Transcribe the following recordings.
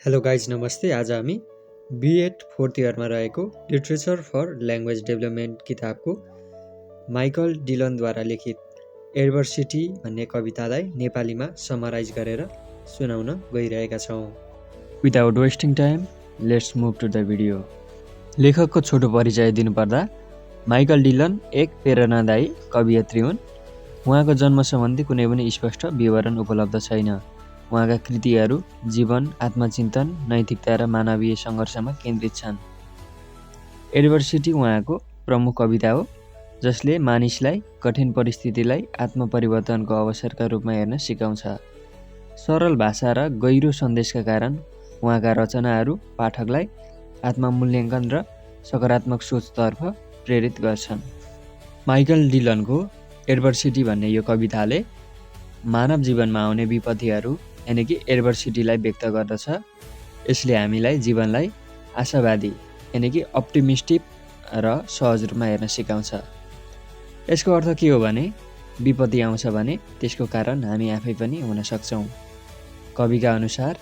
Hello guys नमस्ते। आज हामी बिएड फोर्थ इयरमा रहेको लिट्रेचर फर ल्याङ्ग्वेज डेभलपमेन्ट किताबको माइकल डिलनद्वारा लिखित एडभर्सिटी भन्ने कवितालाई नेपालीमा समराइज गरेर सुनाउन गइरहेका छौँ। Without wasting time let's move to the video. लेखकको छोटो परिचय दिनुपर्दा माइकल डिलन एक प्रेरणादायी कवियत्री हुन्। उहाँको जन्म सम्बन्धी कुनै पनि स्पष्ट विवरण उपलब्ध छैन। उहाँका कृतिहरू जीवन, आत्मचिन्तन, नैतिकता र मानवीय सङ्घर्षमा केन्द्रित छन्। एडभर्सिटी उहाँको प्रमुख कविता हो, जसले मानिसलाई कठिन परिस्थितिलाई आत्मपरिवर्तनको अवसरका रूपमा हेर्न सिकाउँछ। सरल भाषा र गहिरो सन्देशका कारण उहाँका रचनाहरू पाठकलाई आत्ममूल्याङ्कन र सकारात्मक सोचतर्फ प्रेरित गर्छन्। माइकल डिलनको एडभर्सिटी भन्ने यो कविताले मानव जीवनमा आउने विपत्तिहरू यानि कि एडभर्सिटीलाई व्यक्त गर्दछ। यसले हामीलाई जीवनलाई आशावादी यानि कि अप्टिमिस्टिक र सहज रूपमा हेर्न सिकाउँछ। यसको अर्थ के हो भने विपत्ति आउँछ भने त्यसको कारण हामी आफै पनि हुन सक्छौँ। कविका अनुसार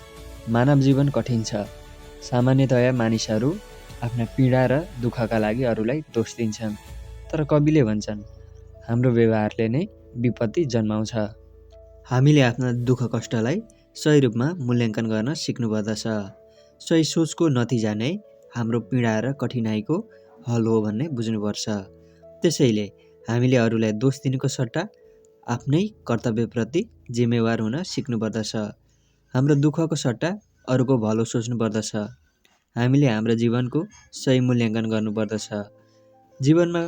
मानव जीवन कठिन छ। सामान्यतया मानिसहरू आफ्ना पीडा र दुःखका लागि अरूलाई दोष दिन्छन्, तर कविले भन्छन् हाम्रो व्यवहारले नै विपत्ति जन्माउँछ। हामीले आफ्ना दुःख कष्टलाई सही रूपमा मूल्याङ्कन गर्न सिक्नुपर्दछ। सही सोचको नतिजा नै हाम्रो पीडा र कठिनाइको हल हो भन्ने बुझ्नुपर्छ। त्यसैले हामीले अरूलाई दोष दिनुको सट्टा आफ्नै कर्तव्यप्रति जिम्मेवार हुन सिक्नुपर्दछ। हाम्रो दुःखको सट्टा अरूको भलो सोच्नुपर्दछ। हामीले हाम्रो जीवनको सही मूल्याङ्कन गर्नुपर्दछ। जीवनमा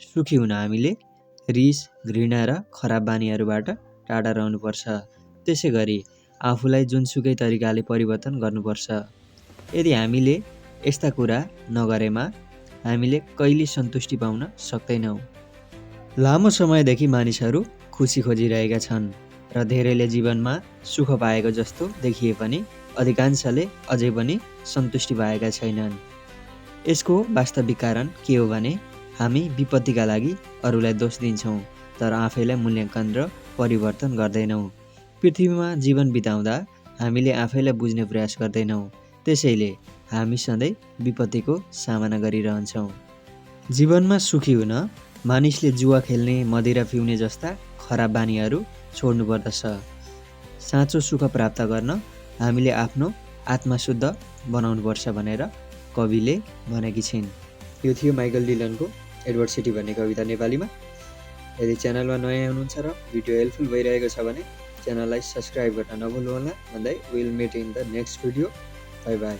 सुखी हुन हामीले रिस, घृणा र खराब बानीहरूबाट टाढा रहनुपर्छ। त्यसै गरी आफूलाई जुनसुकै तरिकाले परिवर्तन गर्नुपर्छ। यदि हामीले यस्ता कुरा नगरेमा हामीले कहिले सन्तुष्टि पाउन सक्दैनौँ। लामो समयदेखि मानिसहरू खुसी खोजिरहेका छन् र धेरैले जीवनमा सुख पाएको जस्तो देखिए पनि अधिकांशले अझै पनि सन्तुष्टि पाएका छैनन्। यसको वास्तविक कारण के हो भने हामी विपत्तिका लागि अरूलाई दोष दिन्छौँ, तर आफैलाई मूल्याङ्कन र परिवर्तन गर्दैनौँ। पृथ्वीमा जीवन बिताउँदा हामीले आफैलाई बुझ्ने प्रयास गर्दैनौँ। त्यसैले हामी सधैँ विपत्तिको सामना गरिरहन्छौँ। जीवनमा सुखी हुन मानिसले जुवा खेल्ने, मदिरा पिउने जस्ता खराब बानीहरू छोड्नुपर्दछ। साँचो सुख प्राप्त गर्न हामीले आफ्नो आत्मा शुद्ध बनाउनुपर्छ भनेर कविले भनेकी छिन्। यो थियो माइकल डिलनको एडभर्सिटी भन्ने कविता नेपालीमा। यदि च्यानलमा नयाँ हुनुहुन्छ र भिडियो हेल्पफुल भइरहेको छ भने च्यानललाई सब्सक्राइब गर्न नभुल्नुहोला भन्दै will meet in the next video. Bye by.